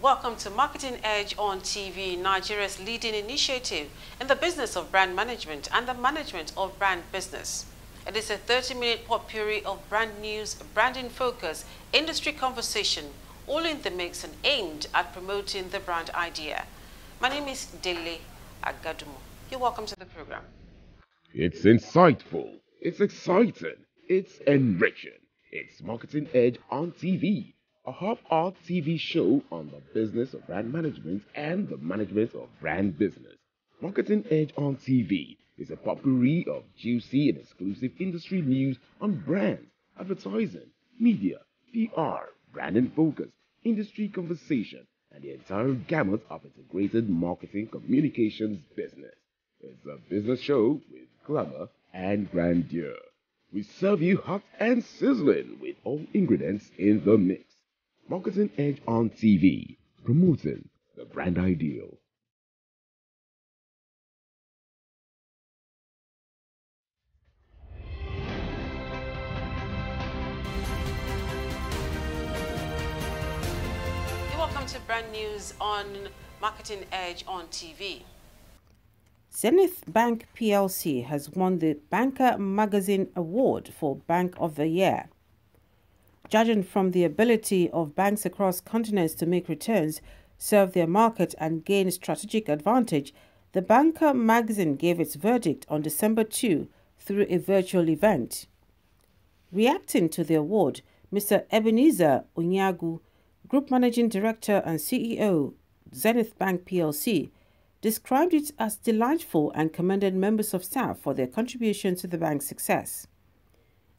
Welcome to Marketing Edge on TV, Nigeria's leading initiative in the business of brand management and the management of brand business. It is a 30-minute potpourri of brand news, branding focus, industry conversation, all in the mix and aimed at promoting the brand idea. My name is Dele Agadumo. You're welcome to the program. It's insightful, it's exciting, it's enriching. It's Marketing Edge on TV, a half-hour TV show on the business of brand management and the management of brand business. Marketing Edge on TV is a potpourri of juicy and exclusive industry news on brands, advertising, media, PR, branding focus, industry conversation, and the entire gamut of integrated marketing communications business. It's a business show with glamour and grandeur. We serve you hot and sizzling with all ingredients in the mix. Marketing Edge on TV, promoting the brand ideal. You're welcome to brand news on Marketing Edge on TV. Zenith Bank PLC has won the Banker Magazine Award for Bank of the Year. Judging from the ability of banks across continents to make returns, serve their market and gain strategic advantage, the Banker Magazine gave its verdict on December 2 through a virtual event. Reacting to the award, Mr. Ebenezer Onyagu, Group Managing Director and CEO, Zenith Bank PLC, described it as delightful and commended members of staff for their contribution to the bank's success.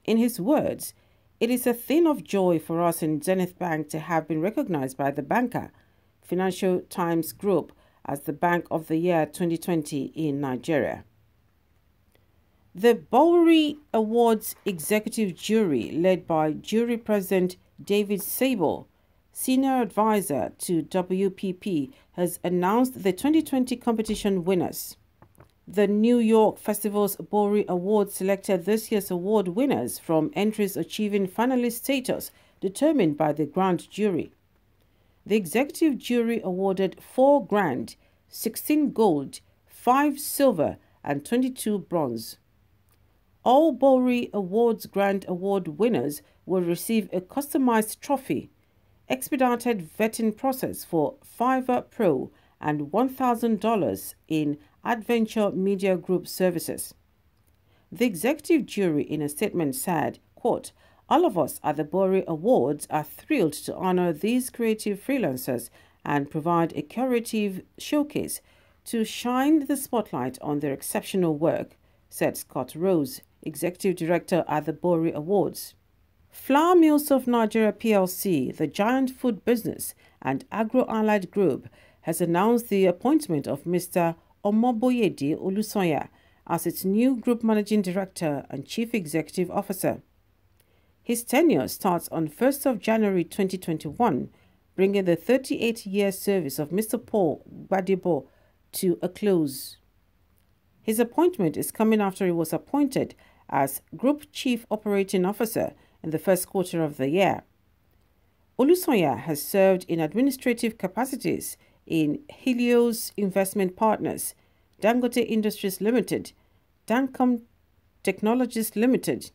In his words, "It is a thing of joy for us in Zenith Bank to have been recognized by the Banker, Financial Times Group, as the Bank of the Year 2020 in Nigeria." The Bowery Awards Executive Jury, led by Jury President David Sable, Senior Advisor to WPP, has announced the 2020 competition winners. The New York Festival's Bowery Awards selected this year's award winners from entries achieving finalist status determined by the grand jury. The executive jury awarded 4 grand, 16 gold, 5 silver, and 22 bronze. All Bowery Awards Grand Award winners will receive a customized trophy, expedited vetting process for Fiverr Pro, and $1,000 in Adventure Media Group services. The executive jury in a statement said, quote, "All of us at the Bowery Awards are thrilled to honor these creative freelancers and provide a curative showcase to shine the spotlight on their exceptional work," said Scott Rose, executive director at the Bowery Awards. Flour Mills of Nigeria PLC, the giant food business and agro-allied group, has announced the appointment of Mr. Omoboyede Olusoya as its new group managing director and chief executive officer. His tenure starts on 1st of January 2021, bringing the 38-year service of Mr. Paul Gbadebo to a close. His appointment is coming after he was appointed as Group Chief Operating Officer in the first quarter of the year. Olusoya has served in administrative capacities in Helios Investment Partners, Dangote Industries Limited, Dancom Technologies Limited,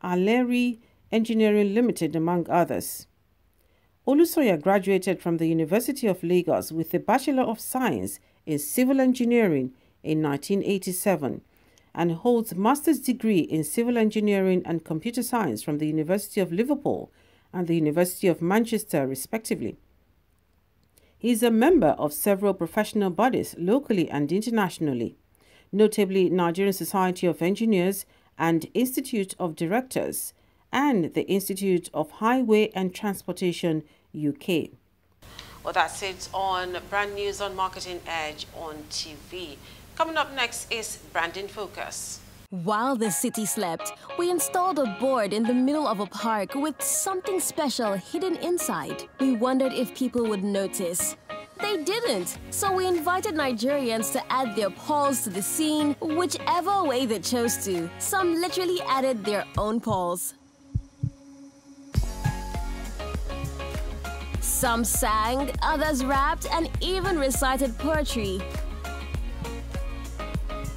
Aleri Engineering Limited, among others. Olusoya graduated from the University of Lagos with a Bachelor of Science in Civil Engineering in 1987 and holds master's degree in civil engineering and computer science from the University of Liverpool and the University of Manchester, respectively. He is a member of several professional bodies locally and internationally, notably Nigerian Society of Engineers and Institute of Directors and the Institute of Highway and Transportation, UK. Well, that's it on Brand News on Marketing Edge on TV. Coming up next is Branding Focus. While the city slept, we installed a board in the middle of a park with something special hidden inside. We wondered if people would notice. They didn't, so we invited Nigerians to add their polls to the scene, whichever way they chose to. Some literally added their own polls. Some sang, others rapped, and even recited poetry.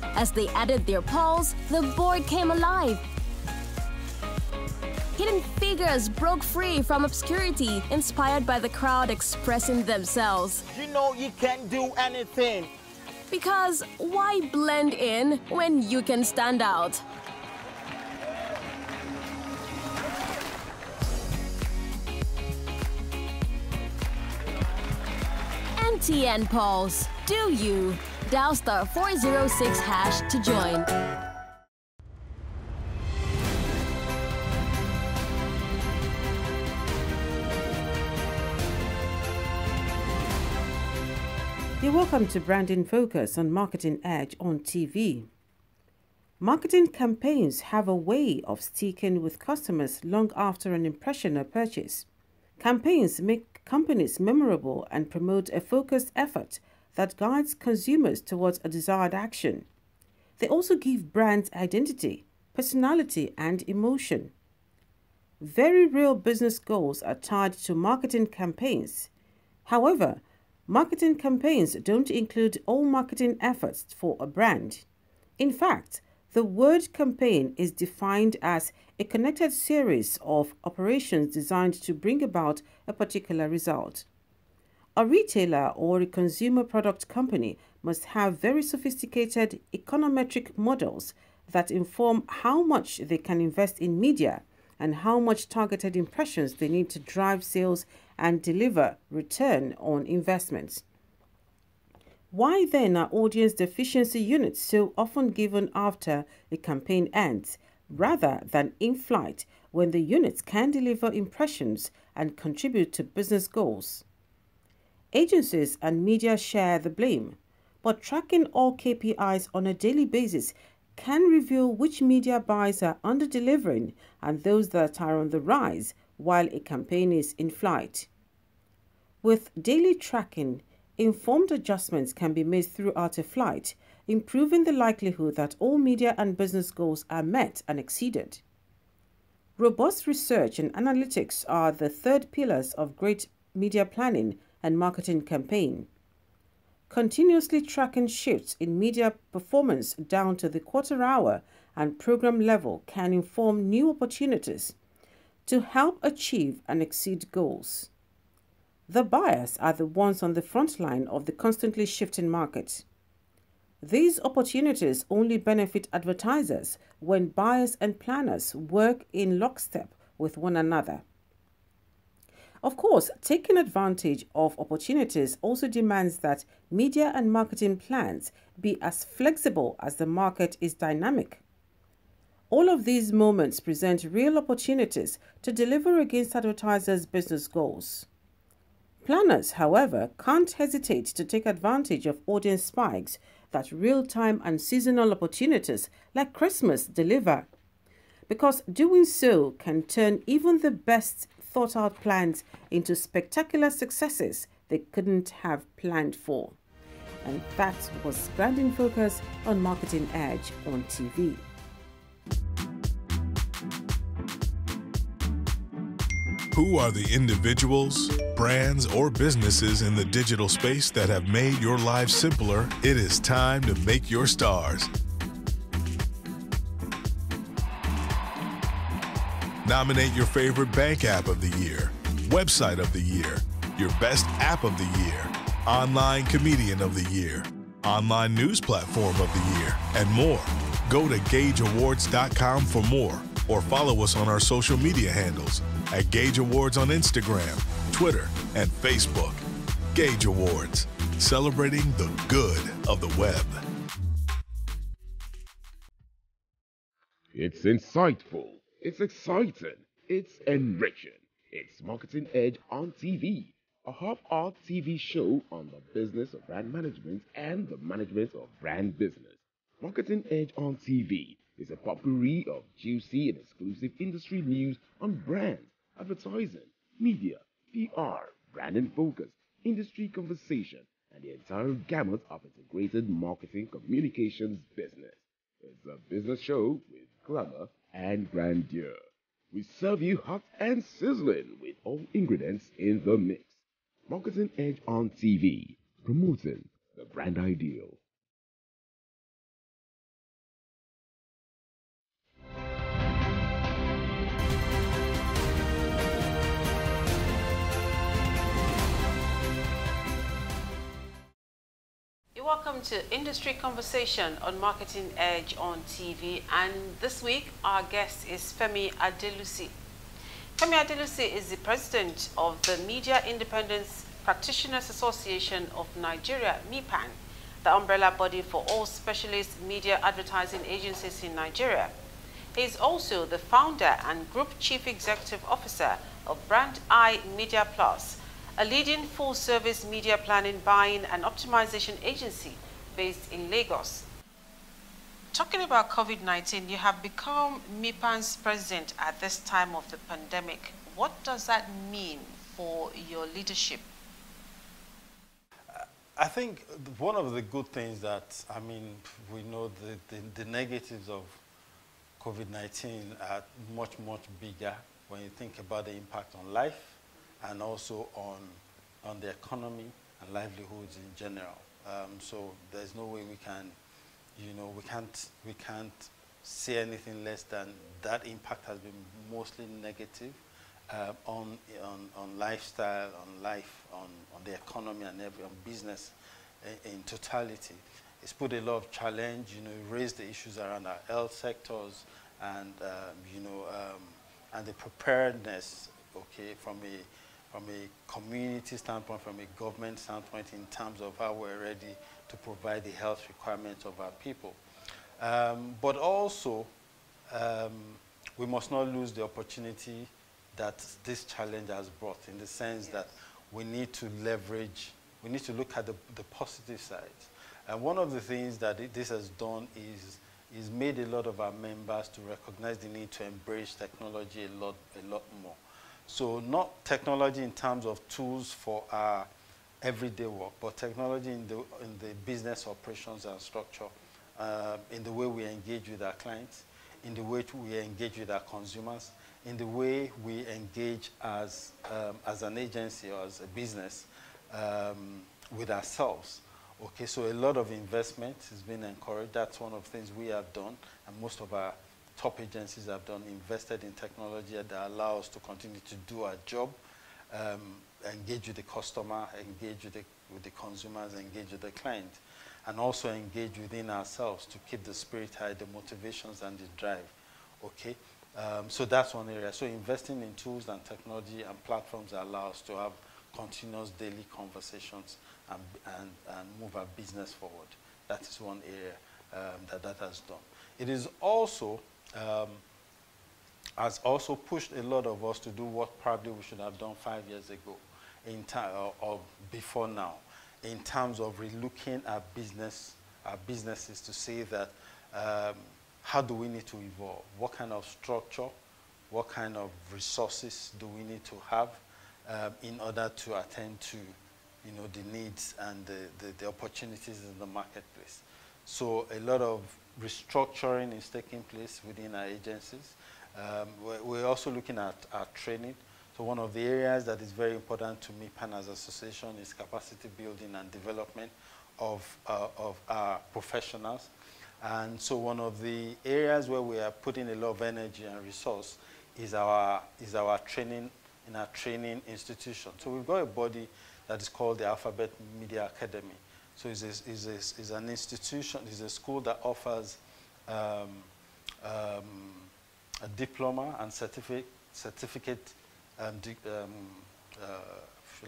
As they added their polls, the board came alive. Hidden figures broke free from obscurity, inspired by the crowd expressing themselves. You know you can do anything. Because why blend in when you can stand out? MTN polls. Do you? Dial *406# to join. You're welcome to Branding Focus on Marketing Edge on TV. Marketing campaigns have a way of sticking with customers long after an impression or purchase. Campaigns make companies memorable and promote a focused effort that guides consumers towards a desired action. They also give brands identity, personality, and emotion. Very real business goals are tied to marketing campaigns. However, marketing campaigns don't include all marketing efforts for a brand. In fact, the word campaign is defined as a connected series of operations designed to bring about a particular result. A retailer or a consumer product company must have very sophisticated econometric models that inform how much they can invest in media and how much targeted impressions they need to drive sales and deliver return on investments. Why then are audience deficiency units so often given after a campaign ends, rather than in flight when the units can deliver impressions and contribute to business goals? Agencies and media share the blame, but tracking all KPIs on a daily basis can reveal which media buys are under-delivering and those that are on the rise while a campaign is in flight. With daily tracking, informed adjustments can be made throughout a flight, improving the likelihood that all media and business goals are met and exceeded. Robust research and analytics are the third pillars of great media planning and marketing campaign. Continuously tracking shifts in media performance down to the quarter hour and program level can inform new opportunities to help achieve and exceed goals. The buyers are the ones on the front line of the constantly shifting market. These opportunities only benefit advertisers when buyers and planners work in lockstep with one another. Of course, taking advantage of opportunities also demands that media and marketing plans be as flexible as the market is dynamic. All of these moments present real opportunities to deliver against advertisers' business goals. Planners, however, can't hesitate to take advantage of audience spikes that real-time and seasonal opportunities like Christmas deliver, because doing so can turn even the best thought-out plans into spectacular successes they couldn't have planned for. And that was Branding Focus on Marketing Edge on TV. Who are the individuals, brands, or businesses in the digital space that have made your lives simpler? It is time to make your stars. Nominate your favorite bank app of the year, website of the year, your best app of the year, online comedian of the year, online news platform of the year, and more. Go to GageAwards.com for more, or follow us on our social media handles at Gage Awards on Instagram, Twitter, and Facebook. Gage Awards, celebrating the good of the web. It's insightful. It's exciting. It's enriching. It's Marketing Edge on TV, a half-hour TV show on the business of brand management and the management of brand business. Marketing Edge on TV is a potpourri of juicy and exclusive industry news on brands, advertising, media, PR, brand and focus, industry conversation, and the entire gamut of integrated marketing communications business. It's a business show with glamour and grandeur. We serve you hot and sizzling with all ingredients in the mix. Marketing Edge on TV, promoting the brand ideal. You're welcome to Industry Conversation on Marketing Edge on TV, and this week our guest is Femi Adelusi. Femi Adelusi is the president of the Media Independence Practitioners Association of Nigeria, MIPAN, the umbrella body for all specialist media advertising agencies in Nigeria. He is also the founder and group chief executive officer of Brand Eye Media Plus, a leading full-service media planning, buying and optimization agency based in Lagos. Talking about COVID-19, you have become MIPAN's president at this time of the pandemic. What does that mean for your leadership? I think one of the good things that, we know the negatives of COVID-19 are much, much bigger when you think about the impact on life and also on the economy and livelihoods in general. So there's no way we can, we can't say anything less than that impact has been mostly negative on lifestyle, on life, on the economy and on business in totality. It's put a lot of challenge, raised the issues around our health sectors and, and the preparedness, okay, from a community standpoint, from a government standpoint, in terms of how we're ready to provide the health requirements of our people. But also, we must not lose the opportunity that this challenge has brought, in the sense that we need to leverage, we need to look at the positive sides. And one of the things that this has done is made a lot of our members to recognize the need to embrace technology a lot more. So not technology in terms of tools for our everyday work, but technology in the business operations and structure, in the way we engage with our clients, in the way we engage with our consumers, in the way we engage as an agency or as a business with ourselves. Okay, so a lot of investment has been encouraged. That's one of the things we have done, and most of our top agencies have done, invested in technology that allow us to continue to do our job, engage with the customer, engage with the consumers, engage with the client, and also engage within ourselves to keep the spirit high, the motivations and the drive. Okay, so that's one area. So investing in tools and technology and platforms allow us to have continuous daily conversations and move our business forward. That is one area that has done. It is also has also pushed a lot of us to do what probably we should have done 5 years ago, in or before now, in terms of relooking our businesses to say that how do we need to evolve? What kind of structure, what kind of resources do we need to have in order to attend to the needs and the opportunities in the marketplace? So a lot of restructuring is taking place within our agencies. We're also looking at our training. So one of the areas that is very important to MIPAN as an association is capacity building and development of our professionals. And so one of the areas where we are putting a lot of energy and resource is our training in our training institution. So we've got a body that is called the Alphabet Media Academy. So it's an institution, it's a school that offers a diploma and certificate, should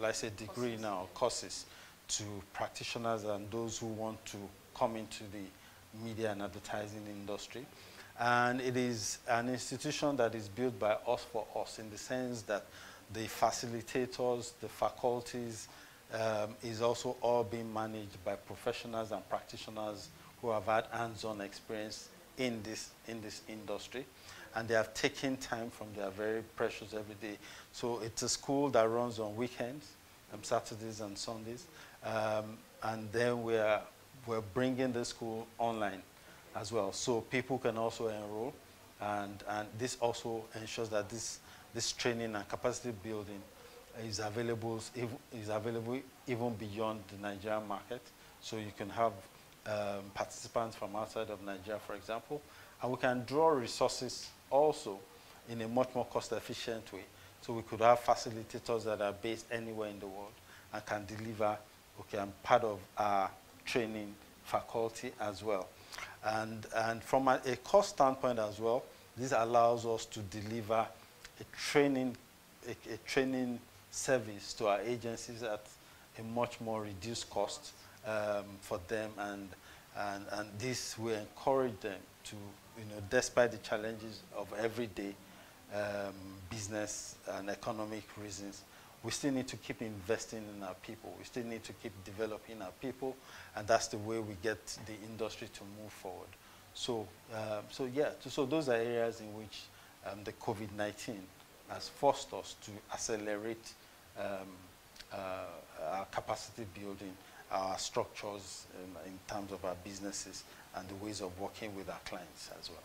I say degree courses. now, courses to practitioners and those who want to come into the media and advertising industry. And it is an institution that is built by us for us, in the sense that the facilitators, the faculties, is also all being managed by professionals and practitioners who have had hands-on experience in this industry, and they have taken time from their very precious every day. So it's a school that runs on weekends, Saturdays and Sundays, and then we're bringing the school online as well, so people can also enroll, and this also ensures that this training and capacity building is available even beyond the Nigerian market. So you can have participants from outside of Nigeria, for example, and we can draw resources also in a much more cost-efficient way. So we could have facilitators that are based anywhere in the world and can deliver, okay, I'm part of our training faculty as well. And from a cost standpoint as well, this allows us to deliver a training service to our agencies at a much more reduced cost for them, and this will encourage them to, despite the challenges of everyday business and economic reasons, we still need to keep investing in our people. We still need to keep developing our people, and that's the way we get the industry to move forward. So, so those are areas in which the COVID-19 has forced us to accelerate our capacity building, our structures in terms of our businesses and the ways of working with our clients as well.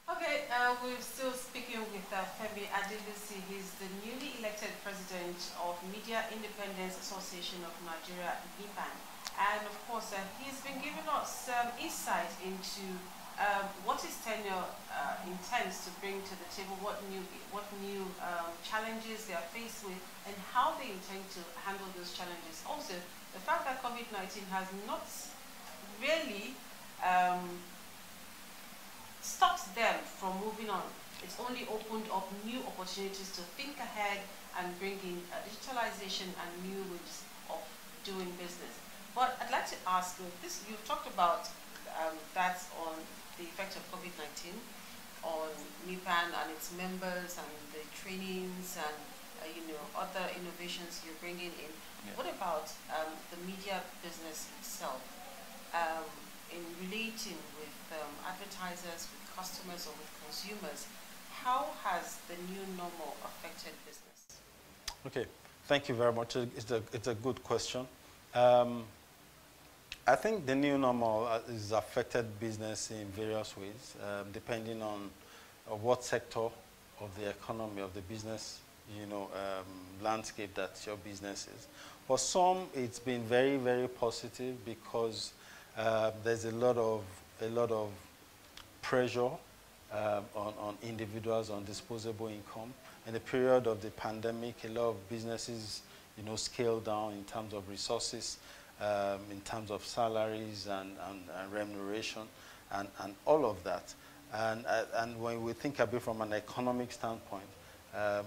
Okay, we're still speaking with Femi Adelusi. He's the newly elected president of Media Independence Association of Nigeria, NIPAN. And of course, he's been giving us insight into what his tenure intends to bring to the table, what new challenges they are faced with, and how they intend to handle those challenges. Also, the fact that COVID-19 has not really stopped them from moving on. It's only opened up new opportunities to think ahead and bring in digitalization and new ways of doing business. But I'd like to ask you, you've talked about that on the effect of COVID-19 on NIPAN and its members and the trainings and other innovations you're bringing in. Yeah. What about the media business itself? In relating with advertisers, with customers, or with consumers, how has the new normal affected business? Okay, thank you very much. It's a good question. I think the new normal has affected business in various ways, depending on what sector of the economy, of the business, landscape that your business is. For some, it's been very, very positive because there's a lot of pressure on individuals on disposable income. In the period of the pandemic, a lot of businesses, scaled down in terms of resources, in terms of salaries and remuneration, and all of that. And when we think a bit from an economic standpoint,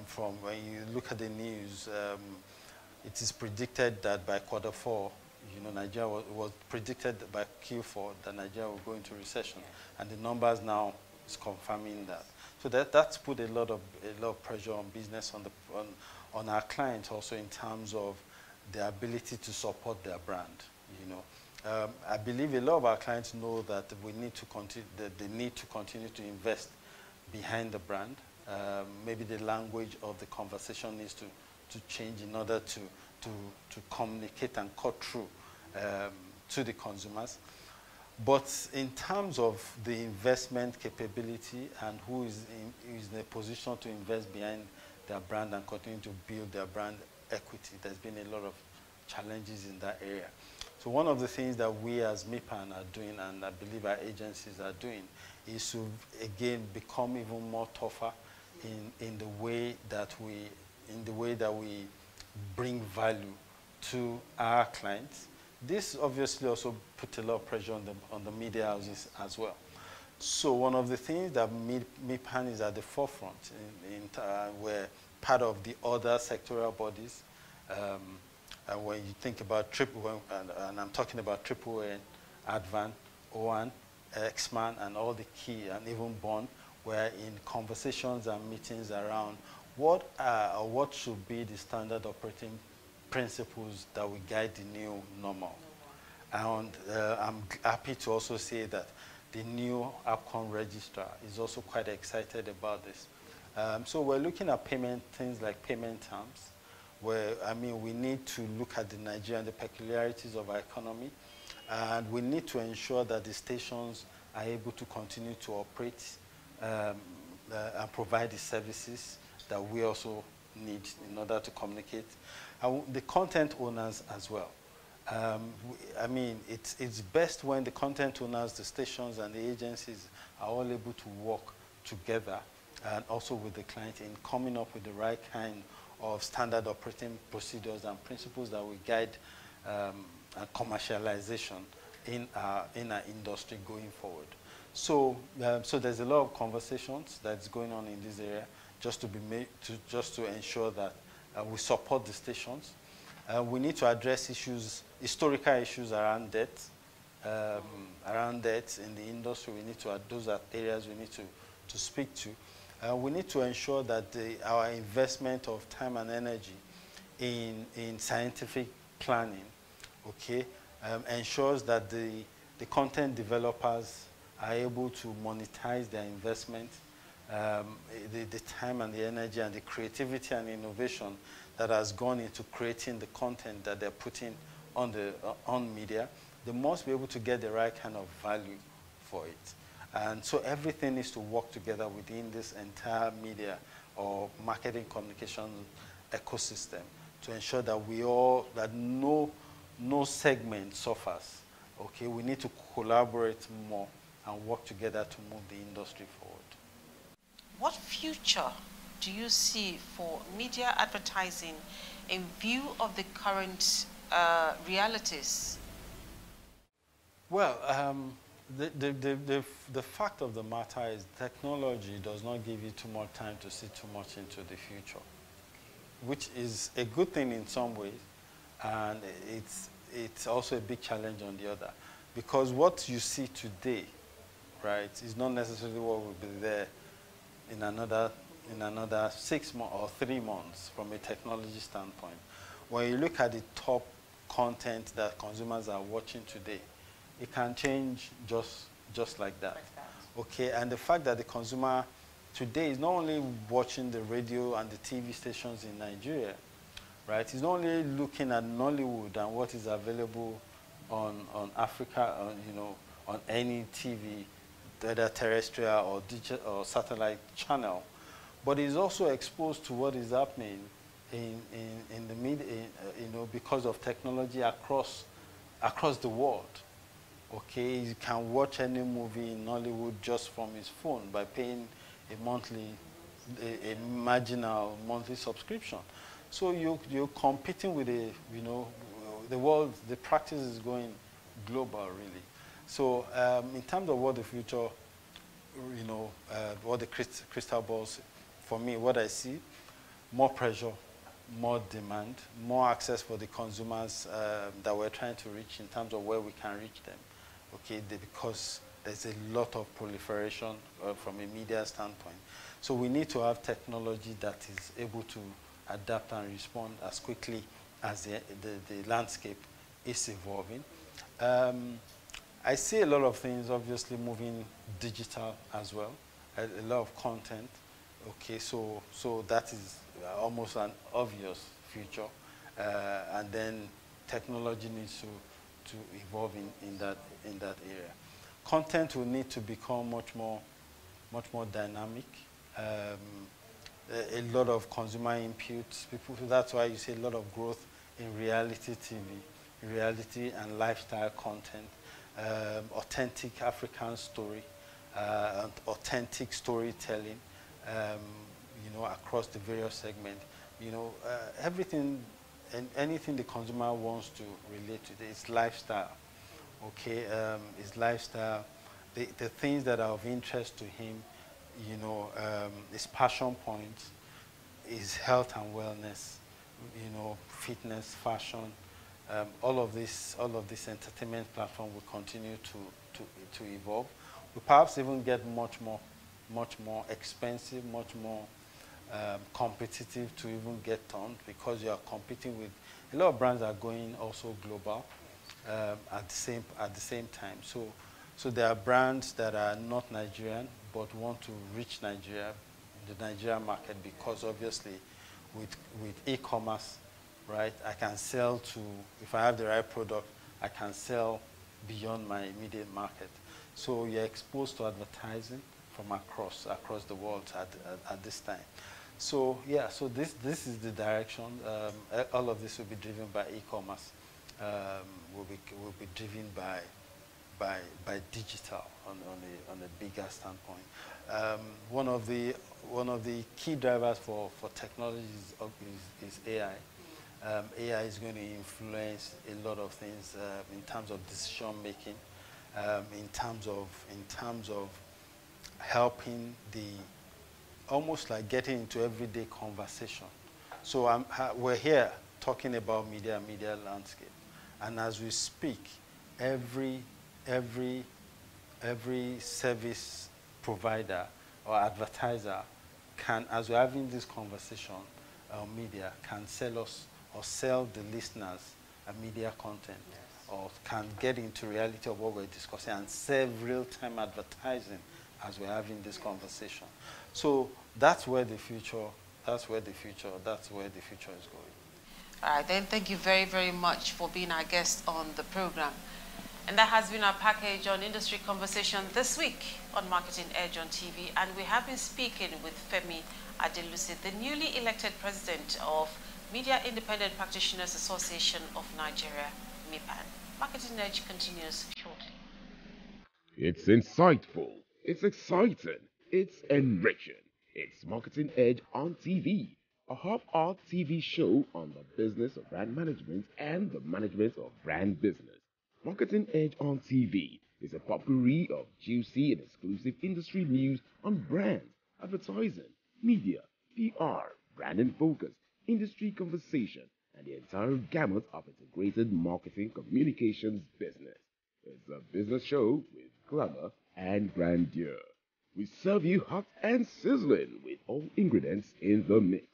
from when you look at the news, it is predicted that by Q4, Nigeria was predicted by Q4 that Nigeria will go into recession, and the numbers now is confirming that. So that's put a lot of pressure on business, on our clients also, in terms of their ability to support their brand. I believe a lot of our clients know that we need to continue. That they need to continue to invest behind the brand. Maybe the language of the conversation needs to change in order to communicate and cut through to the consumers. But in terms of the investment capability and who is in a position to invest behind their brand and continue to build their brand equity, there's been a lot of challenges in that area. So one of the things that we as MIPAN are doing, and I believe our agencies are doing, is to again become even more tougher in the way that we bring value to our clients. This obviously also put a lot of pressure on the media houses as well. So one of the things that MIPAN is at the forefront we're part of the other sectoral bodies. And when you think about and I'm talking about AAA, Advan, OAN, Xman, and all the key, and even Bond, we're in conversations and meetings around what should be the standard operating principles that will guide the new normal. And I'm happy to also say that the new APCON registrar is also quite excited about this. So we're looking at things like payment terms, where, we need to look at the Nigerian, the peculiarities of our economy, and we need to ensure that the stations are able to continue to operate and provide the services that we also need in order to communicate. The content owners as well. I mean, it's best when the content owners, the stations and the agencies are all able to work together and also with the client in coming up with the right kind of standard operating procedures and principles that will guide commercialization in our industry going forward. So, so there's a lot of conversations that's going on in this area just to be made just to ensure that we support the stations. We need to address issues, historical issues around debt, in the industry. We need to those are areas we need to speak to. We need to ensure that our investment of time and energy in scientific planning, okay, ensures that the content developers are able to monetize their investment, the time and the energy and the creativity and innovation that has gone into creating the content that they're putting on media. They must be able to get the right kind of value for it. And so everything needs to work together within this entire media or marketing communication ecosystem to ensure that no segment suffers. Okay, we need to collaborate more and work together to move the industry forward. What future do you see for media advertising in view of the current realities? Well, the fact of the matter is technology does not give you too much time to see too much into the future, which is a good thing in some ways, and it's also a big challenge on the other, because what you see today, right, is not necessarily what will be there in another 6 months or 3 months from a technology standpoint. When you look at the top content that consumers are watching today, it can change just like that. Okay, and the fact that the consumer today is not only watching the radio and the TV stations in Nigeria, right? He's not only looking at Nollywood and what is available on Africa, on any TV, whether terrestrial or digital or satellite channel, but he's also exposed to what is happening in the media, because of technology across the world. Okay, you can watch any movie in Nollywood just from his phone by paying a marginal monthly subscription. So you're competing with the world. The practice is going global, really. So in terms of what the future, what the crystal balls, for me, what I see, more pressure, more demand, more access for the consumers that we're trying to reach in terms of where we can reach them. Okay, because there's a lot of proliferation from a media standpoint. So we need to have technology that is able to adapt and respond as quickly as the landscape is evolving. I see a lot of things obviously moving digital as well, a lot of content. Okay, so that is almost an obvious future. And then technology needs to evolve in that area. Content will need to become much more dynamic. A lot of consumer inputs. That's why you see a lot of growth in reality TV, reality and lifestyle content, authentic African story, authentic storytelling, across the various segments. Everything and anything the consumer wants to relate to, it's lifestyle. Okay, it's lifestyle. The things that are of interest to him, his passion points, his health and wellness, fitness, fashion. All of this entertainment platform will continue to evolve. We perhaps even get much more expensive, much more competitive to even get on, because you are competing with a lot of brands are going also global at the same time. So there are brands that are not Nigerian but want to reach Nigeria, the Nigerian market, because obviously with e-commerce, right, I can sell to, if I have the right product, I can sell beyond my immediate market. So you're exposed to advertising from across the world at this time. So yeah, so this is the direction. All of this will be driven by e-commerce. Will be driven by digital on a bigger standpoint. One of the key drivers for technology is AI. AI is going to influence a lot of things in terms of decision making, in terms of helping almost like getting into everyday conversation. So we're here talking about media landscape, and as we speak, every service provider or advertiser can, as we're having this conversation, media can sell us or sell the listeners a media content, or can get into reality of what we're discussing and sell real-time advertising as we're having this conversation. So that's where the future is going. All right, then thank you very, very much for being our guest on the program. And that has been our package on industry conversation this week on Marketing Edge on TV. And we have been speaking with Femi Adelusi, the newly elected president of Media Independent Practitioners Association of Nigeria, MIPAN. Marketing Edge continues shortly. It's insightful, it's exciting, it's enriching. It's Marketing Edge on TV, a half-hour TV show on the business of brand management and the management of brand business. Marketing Edge on TV is a potpourri of juicy and exclusive industry news on brands, advertising, media, PR, brand and focus, industry conversation, and the entire gamut of integrated marketing communications business. It's a business show with glamour and grandeur. We serve you hot and sizzling with all ingredients in the mix.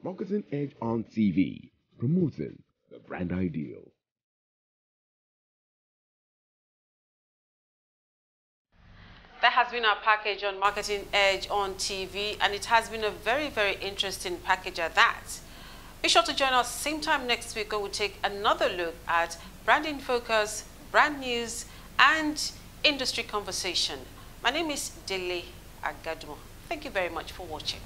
Marketing Edge on TV, promoting the brand ideal. That has been our package on Marketing Edge on TV, and it has been a very, very interesting package at that. Be sure to join us same time next week when we take another look at branding focus, brand news, and industry conversation. My name is Dele Agadumo. Thank you very much for watching.